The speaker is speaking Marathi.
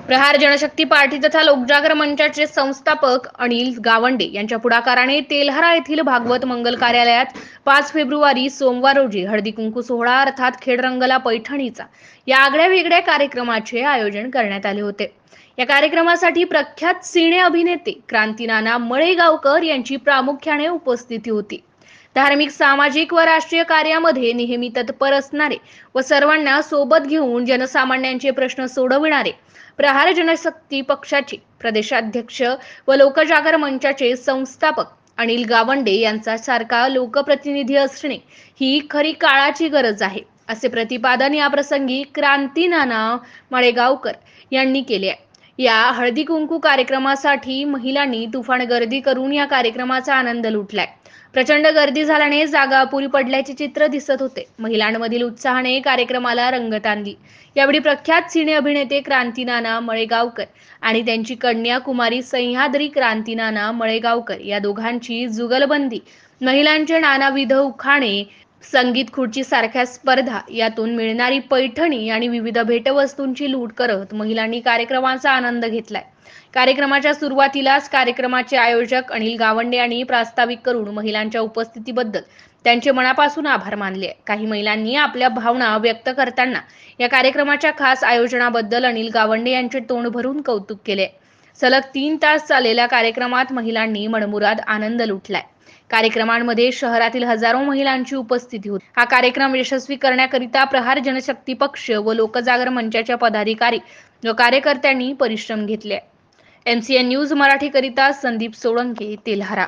प्रहार जनशक्ती पार्टी तथा लोकजागर मंचाचे संस्थापक अनिल गावंडे यांच्या पुढाकाराने तेल्हारा येथील भागवत मंगल कार्यालयात 5 फेब्रुवारी सोमवार रोजी हळदी कुंकू सोहळा अर्थात खेडरंगला पैठणीचा या आगळ्या वेगळ्या कार्यक्रमाचे आयोजन करण्यात आले होते। या कार्यक्रमासाठी प्रख्यात सिने अभिनेते क्रांतीनाना मळेगावकर यांची प्रामुख्याने उपस्थिती होती। धार्मिक, सामाजिक व राष्ट्रीय कार्यामध्ये नेहमी तत्पर असणारे व सर्वांना सोबत घेऊन जनसामान्यांचे प्रश्न सोडविणारे प्रहार जनशक्ती पक्षाचे प्रदेशाध्यक्ष व लोकजागर मंचाचे संस्थापक अनिल गावंडे यांचा सारखा लोकप्रतिनिधी असणे ही खरी काळाची गरज आहे, असे प्रतिपादन या प्रसंगी क्रांतीनाना मळेगावकर यांनी केले आहे। या हळदी कुंकू कार्यक्रमासाठी महिलांनी तुफान गर्दी करून या कार्यक्रमाचा आनंद लुटलाय। प्रचंड गर्दी झाल्याने जागा अपुरी पडल्याचे चित्र दिसत होते। महिलांमधील उत्साहाने कार्यक्रमाला रंगत आणली। यावेळी प्रख्यात सिने अभिनेते क्रांतीनाना मळेगावकर आणि त्यांची कन्या कुमारी सह्याद्री क्रांतीनाना मळेगावकर या दोघांची जुगलबंदी, महिलांचे नानाविध उखाणे, संगीत खुर्ची सारख्या स्पर्धा, यातून मिळणारी पैठणी आणि विविध भेटवस्तूंची लूट करत महिलांनी कार्यक्रमाचा आनंद घेतलाय। कार्यक्रमाच्या सुरुवातीलाच कार्यक्रमाचे आयोजक अनिल गावंडे यांनी प्रास्ताविक करून महिलांच्या उपस्थितीबद्दल त्यांचे मनापासून आभार मानले। काही महिलांनी आपल्या भावना व्यक्त करताना या कार्यक्रमाच्या खास आयोजनाबद्दल अनिल गावंडे यांचे तोंड भरून कौतुक केले। सलग 3 तास चाललेल्या कार्यक्रमात महिलांनी मनमुराद आनंद लुटलाय। कार्यक्रमांमध्ये शहरातील हजारो महिलांची उपस्थिती होती। हा कार्यक्रम यशस्वी करण्याकरिता प्रहार जनशक्ती पक्ष व लोकजागर मंचाच्या पदाधिकारी व कार्यकर्त्यांनी परिश्रम घेतले। MCN न्यूज मराठी करिता संदीप सोळंके, तेल्हारा।